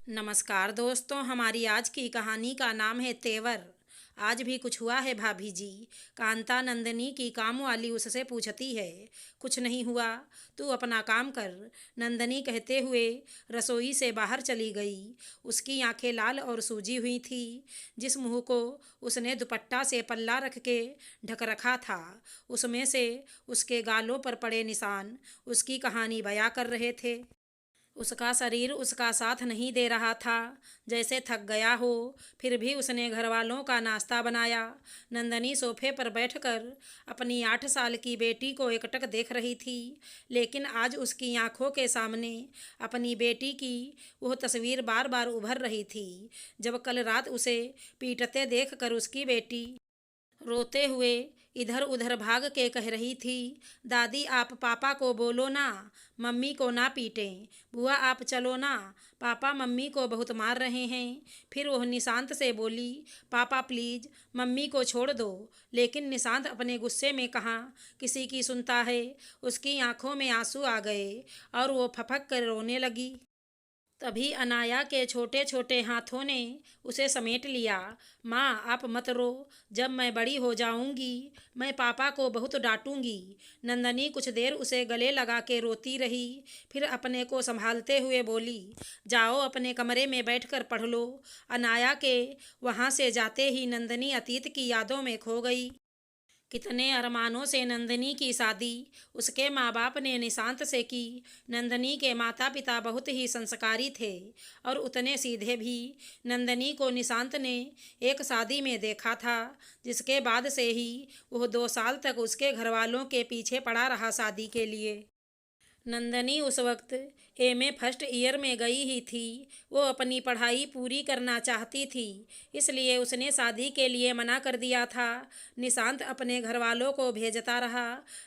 नमस्कार दोस्तों, हमारी आज की कहानी का नाम है तेवर। आज भी कुछ हुआ है भाभी जी। कांता नंदिनी की काम वाली उससे पूछती है। कुछ नहीं हुआ, तू अपना काम कर, नंदिनी कहते हुए रसोई से बाहर चली गई। उसकी आंखें लाल और सूजी हुई थी। जिस मुंह को उसने दुपट्टा से पल्ला रख के ढक रखा था, उसमें से उसके गालों पर पड़े निशान उसकी कहानी बयां कर रहे थे। उसका शरीर उसका साथ नहीं दे रहा था, जैसे थक गया हो। फिर भी उसने घर वालों का नाश्ता बनाया। नंदनी सोफे पर बैठकर अपनी 8 साल की बेटी को एकटक देख रही थी, लेकिन आज उसकी आंखों के सामने अपनी बेटी की वह तस्वीर बार बार उभर रही थी, जब कल रात उसे पीटते देखकर उसकी बेटी रोते हुए इधर उधर भाग के कह रही थी, दादी आप पापा को बोलो ना, मम्मी को ना पीटें। बुआ आप चलो ना, पापा मम्मी को बहुत मार रहे हैं। फिर वह निशांत से बोली, पापा प्लीज मम्मी को छोड़ दो। लेकिन निशांत अपने गुस्से में कहाँ किसी की सुनता है। उसकी आंखों में आंसू आ गए और वो फपक कर रोने लगी। तभी अनाया के छोटे छोटे हाथों ने उसे समेट लिया। माँ आप मत रो, जब मैं बड़ी हो जाऊंगी मैं पापा को बहुत डांटूंगी। नंदनी कुछ देर उसे गले लगा के रोती रही, फिर अपने को संभालते हुए बोली, जाओ अपने कमरे में बैठकर पढ़ लो। अनाया के वहाँ से जाते ही नंदनी अतीत की यादों में खो गई। कितने अरमानों से नंदिनी की शादी उसके माँ बाप ने निशांत से की। नंदिनी के माता पिता बहुत ही संस्कारी थे और उतने सीधे भी। नंदिनी को निशांत ने एक शादी में देखा था, जिसके बाद से ही वह 2 साल तक उसके घर वालों के पीछे पड़ा रहा शादी के लिए। नंदनी उस वक्त एमए फर्स्ट ईयर में गई ही थी। वो अपनी पढ़ाई पूरी करना चाहती थी, इसलिए उसने शादी के लिए मना कर दिया था। निशांत अपने घर वालों को भेजता रहा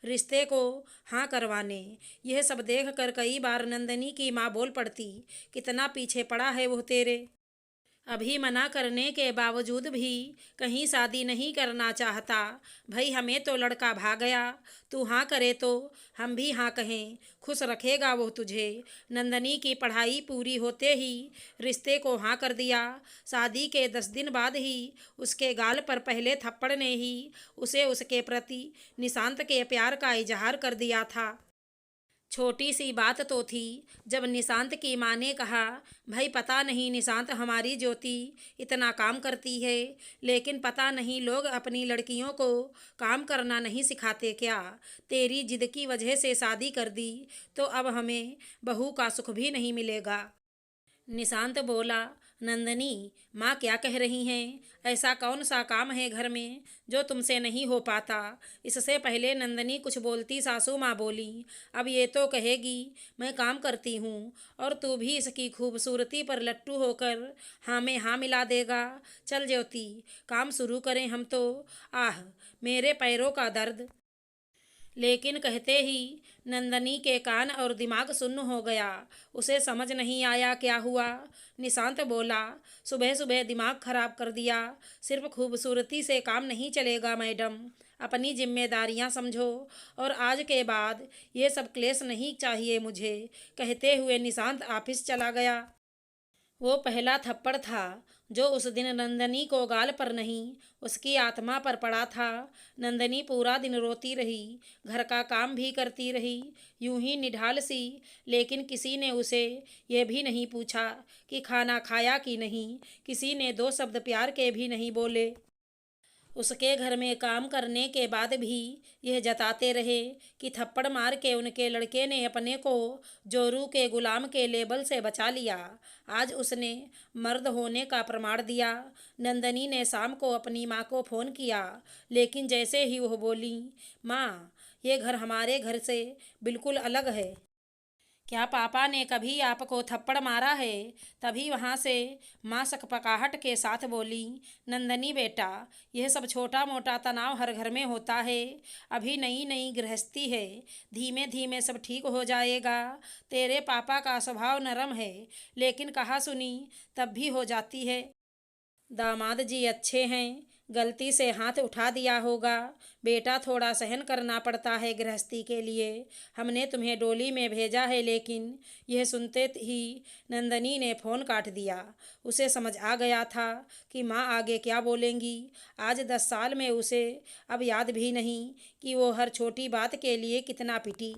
रिश्ते को हाँ करवाने। यह सब देख कर कई बार नंदनी की माँ बोल पड़ती, कितना पीछे पड़ा है वो तेरे। अभी मना करने के बावजूद भी कहीं शादी नहीं करना चाहता। भाई हमें तो लड़का भाग गया, तू हाँ करे तो हम भी हाँ कहें, खुश रखेगा वो तुझे। नंदनी की पढ़ाई पूरी होते ही रिश्ते को हाँ कर दिया। शादी के 10 दिन बाद ही उसके गाल पर पहले थप्पड़ ने ही उसे उसके प्रति निशांत के प्यार का इजहार कर दिया था। छोटी सी बात तो थी, जब निशांत की माँ ने कहा, भाई पता नहीं निशांत हमारी ज्योति इतना काम करती है, लेकिन पता नहीं लोग अपनी लड़कियों को काम करना नहीं सिखाते क्या। तेरी जिद की वजह से शादी कर दी तो अब हमें बहू का सुख भी नहीं मिलेगा। निशांत बोला, नंदनी माँ क्या कह रही हैं? ऐसा कौन सा काम है घर में जो तुमसे नहीं हो पाता? इससे पहले नंदनी कुछ बोलती सासू माँ बोली, अब ये तो कहेगी मैं काम करती हूँ और तू भी इसकी खूबसूरती पर लट्टू होकर हाँ में हाँ मिला देगा। चल ज्योति, काम शुरू करें हम तो। आह मेरे पैरों का दर्द। लेकिन कहते ही नंदनी के कान और दिमाग सुन्न हो गया। उसे समझ नहीं आया क्या हुआ। निशांत बोला, सुबह सुबह दिमाग खराब कर दिया। सिर्फ खूबसूरती से काम नहीं चलेगा मैडम, अपनी जिम्मेदारियां समझो और आज के बाद ये सब क्लेश नहीं चाहिए मुझे। कहते हुए निशांत ऑफिस चला गया। वो पहला थप्पड़ था जो उस दिन नंदनी को गाल पर नहीं उसकी आत्मा पर पड़ा था। नंदनी पूरा दिन रोती रही, घर का काम भी करती रही, यूं ही निढाल सी। लेकिन किसी ने उसे यह भी नहीं पूछा कि खाना खाया कि नहीं। किसी ने 2 शब्द प्यार के भी नहीं बोले। उसके घर में काम करने के बाद भी यह जताते रहे कि थप्पड़ मार के उनके लड़के ने अपने को जोरू के गुलाम के लेबल से बचा लिया। आज उसने मर्द होने का प्रमाण दिया। नंदनी ने शाम को अपनी माँ को फ़ोन किया, लेकिन जैसे ही वह बोली, माँ ये घर हमारे घर से बिल्कुल अलग है। क्या पापा ने कभी आपको थप्पड़ मारा है? तभी वहाँ से माँ सकपकाहट के साथ बोली, नंदनी बेटा यह सब छोटा मोटा तनाव हर घर में होता है। अभी नई नई गृहस्थी है, धीमे धीमे सब ठीक हो जाएगा। तेरे पापा का स्वभाव नरम है, लेकिन कहा सुनी तब भी हो जाती है। दामाद जी अच्छे हैं, गलती से हाथ उठा दिया होगा। बेटा, थोड़ा सहन करना पड़ता है गृहस्थी के लिए। हमने तुम्हें डोली में भेजा है। लेकिन यह सुनते ही नंदनी ने फ़ोन काट दिया। उसे समझ आ गया था कि माँ आगे क्या बोलेंगी। आज 10 साल में उसे अब याद भी नहीं कि वो हर छोटी बात के लिए कितना पिटी।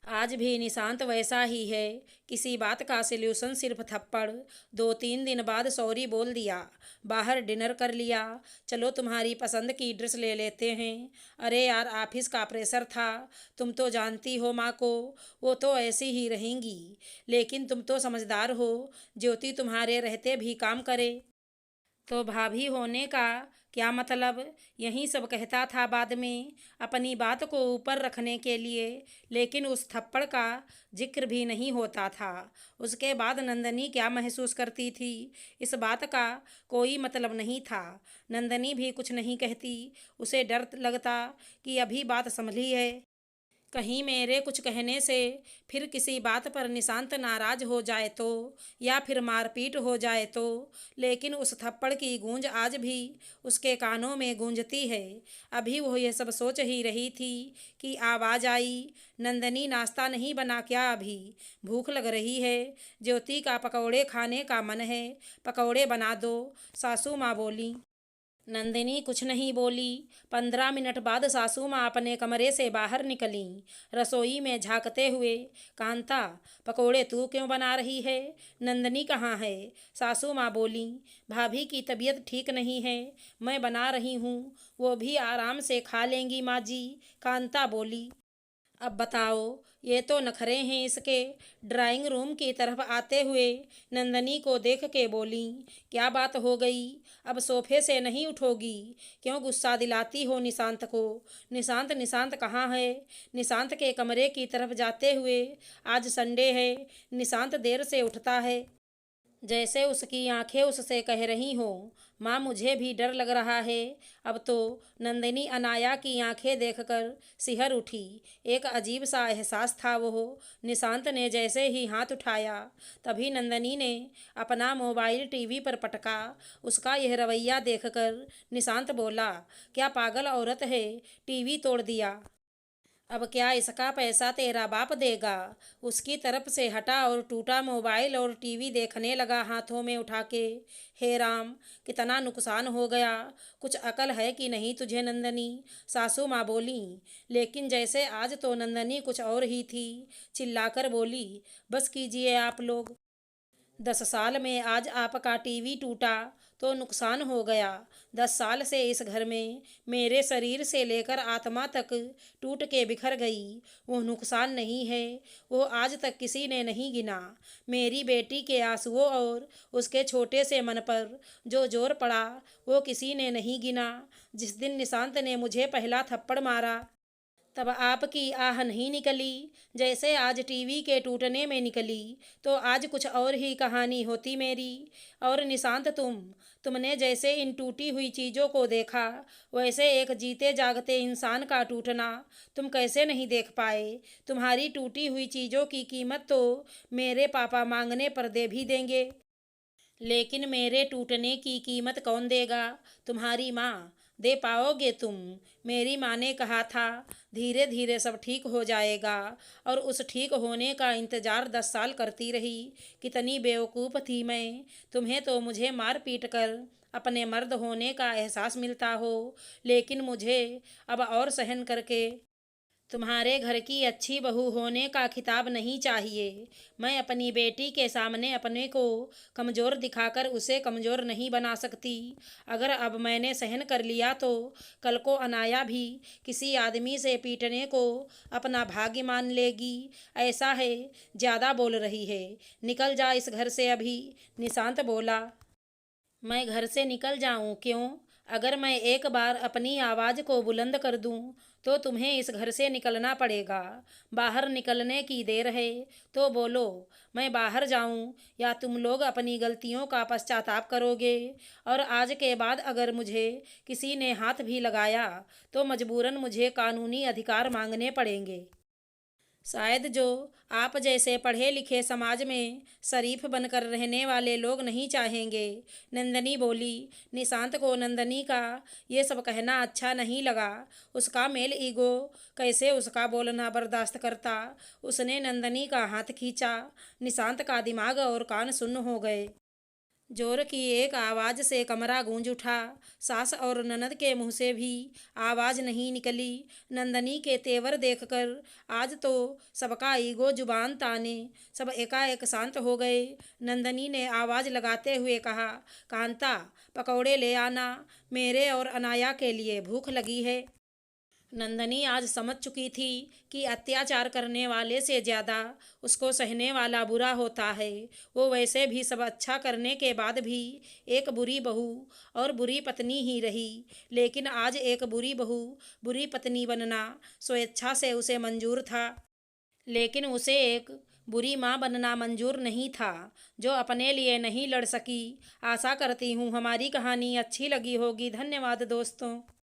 आज भी निशांत वैसा ही है। किसी बात का सल्यूशन सिर्फ थप्पड़। 2-3 दिन बाद सॉरी बोल दिया। बाहर डिनर कर लिया। चलो तुम्हारी पसंद की ड्रेस ले लेते हैं। अरे यार, ऑफिस का प्रेशर था। तुम तो जानती हो माँ को, वो तो ऐसी ही रहेंगी। लेकिन तुम तो समझदार हो। ज्योति तुम्हारे रहते भी काम करे तो भाभी होने का क्या मतलब। यही सब कहता था बाद में, अपनी बात को ऊपर रखने के लिए। लेकिन उस थप्पड़ का जिक्र भी नहीं होता था। उसके बाद नंदनी क्या महसूस करती थी, इस बात का कोई मतलब नहीं था। नंदनी भी कुछ नहीं कहती। उसे डर लगता कि अभी बात संभली है, कहीं मेरे कुछ कहने से फिर किसी बात पर निशांत नाराज हो जाए तो, या फिर मारपीट हो जाए तो। लेकिन उस थप्पड़ की गूंज आज भी उसके कानों में गूंजती है। अभी वो ये सब सोच ही रही थी कि आवाज़ आई, नंदनी नाश्ता नहीं बना क्या अभी? भूख लग रही है। ज्योति का पकौड़े खाने का मन है, पकौड़े बना दो, सासू माँ बोली। नंदिनी कुछ नहीं बोली। 15 मिनट बाद सासू माँ अपने कमरे से बाहर निकली, रसोई में झांकते हुए। कांता, पकोड़े तू क्यों बना रही है? नंदिनी कहाँ है? सासू माँ बोली, भाभी की तबीयत ठीक नहीं है, मैं बना रही हूँ, वो भी आराम से खा लेंगी माँ जी। कांता बोली। अब बताओ, ये तो नखरे हैं इसके। ड्राइंग रूम की तरफ आते हुए नंदनी को देख के बोली, क्या बात हो गई? अब सोफे से नहीं उठोगी? क्यों गुस्सा दिलाती हो निशांत को? निशांत निशांत कहाँ है? निशांत के कमरे की तरफ जाते हुए, आज संडे है, निशांत देर से उठता है। जैसे उसकी आंखें उससे कह रही हों, माँ मुझे भी डर लग रहा है। अब तो नंदिनी अनाया की आंखें देखकर सिहर उठी। एक अजीब सा एहसास था वो। निशांत ने जैसे ही हाथ उठाया, तभी नंदिनी ने अपना मोबाइल टीवी पर पटका। उसका यह रवैया देखकर निशांत बोला, क्या पागल औरत है, टीवी तोड़ दिया। अब क्या इसका पैसा तेरा बाप देगा? उसकी तरफ से हटा और टूटा मोबाइल और टीवी देखने लगा हाथों में उठा के। हे राम, कितना नुकसान हो गया। कुछ अकल है कि नहीं तुझे नंदनी? सासू माँ बोली। लेकिन जैसे आज तो नंदनी कुछ और ही थी। चिल्लाकर बोली, बस कीजिए आप लोग। 10 साल में आज आपका टीवी टूटा तो नुकसान हो गया। 10 साल से इस घर में मेरे शरीर से लेकर आत्मा तक टूट के बिखर गई। वो नुकसान नहीं है, वो आज तक किसी ने नहीं गिना। मेरी बेटी के आंसुओं और उसके छोटे से मन पर जो जोर पड़ा, वो किसी ने नहीं गिना। जिस दिन निशांत ने मुझे पहला थप्पड़ मारा, तब आपकी आह नहीं निकली। जैसे आज टीवी के टूटने में निकली, तो आज कुछ और ही कहानी होती मेरी। और निशांत, तुमने जैसे इन टूटी हुई चीज़ों को देखा, वैसे एक जीते जागते इंसान का टूटना तुम कैसे नहीं देख पाए? तुम्हारी टूटी हुई चीज़ों की कीमत तो मेरे पापा मांगने पर दे भी देंगे, लेकिन मेरे टूटने की कीमत कौन देगा? तुम्हारी माँ। दे पाओगे तुम? मेरी माँ ने कहा था, धीरे धीरे सब ठीक हो जाएगा। और उस ठीक होने का इंतज़ार 10 साल करती रही। कितनी बेवकूफ़ थी मैं। तुम्हें तो मुझे मार पीट कर अपने मर्द होने का एहसास मिलता हो, लेकिन मुझे अब और सहन करके तुम्हारे घर की अच्छी बहू होने का खिताब नहीं चाहिए। मैं अपनी बेटी के सामने अपने को कमज़ोर दिखाकर उसे कमज़ोर नहीं बना सकती। अगर अब मैंने सहन कर लिया तो कल को अनाया भी किसी आदमी से पीटने को अपना भाग्य मान लेगी। ऐसा है, ज़्यादा बोल रही है, निकल जा इस घर से अभी। निशांत बोला। मैं घर से निकल जाऊं? क्यों? अगर मैं एक बार अपनी आवाज़ को बुलंद कर दूं, तो तुम्हें इस घर से निकलना पड़ेगा। बाहर निकलने की देर है तो बोलो, मैं बाहर जाऊं, या तुम लोग अपनी गलतियों का पश्चाताप करोगे। और आज के बाद अगर मुझे किसी ने हाथ भी लगाया, तो मजबूरन मुझे कानूनी अधिकार मांगने पड़ेंगे। शायद जो आप जैसे पढ़े लिखे समाज में शरीफ बनकर रहने वाले लोग नहीं चाहेंगे। नंदनी बोली। निशांत को नंदनी का ये सब कहना अच्छा नहीं लगा। उसका मेल ईगो कैसे उसका बोलना बर्दाश्त करता। उसने नंदनी का हाथ खींचा। निशांत का दिमाग और कान सुन्न हो गए। जोर की एक आवाज़ से कमरा गूंज उठा। सास और ननद के मुंह से भी आवाज़ नहीं निकली। नंदनी के तेवर देखकर आज तो सबका ईगो जुबान ताने सब एकाएक शांत हो गए। नंदनी ने आवाज़ लगाते हुए कहा, कांता, पकौड़े ले आना, मेरे और अनाया के लिए भूख लगी है। नंदनी आज समझ चुकी थी कि अत्याचार करने वाले से ज़्यादा उसको सहने वाला बुरा होता है। वो वैसे भी सब अच्छा करने के बाद भी एक बुरी बहू और बुरी पत्नी ही रही। लेकिन आज एक बुरी बहू बुरी पत्नी बनना स्वेच्छा से उसे मंजूर था। लेकिन उसे एक बुरी माँ बनना मंजूर नहीं था, जो अपने लिए नहीं लड़ सकी। आशा करती हूँ हमारी कहानी अच्छी लगी होगी। धन्यवाद दोस्तों।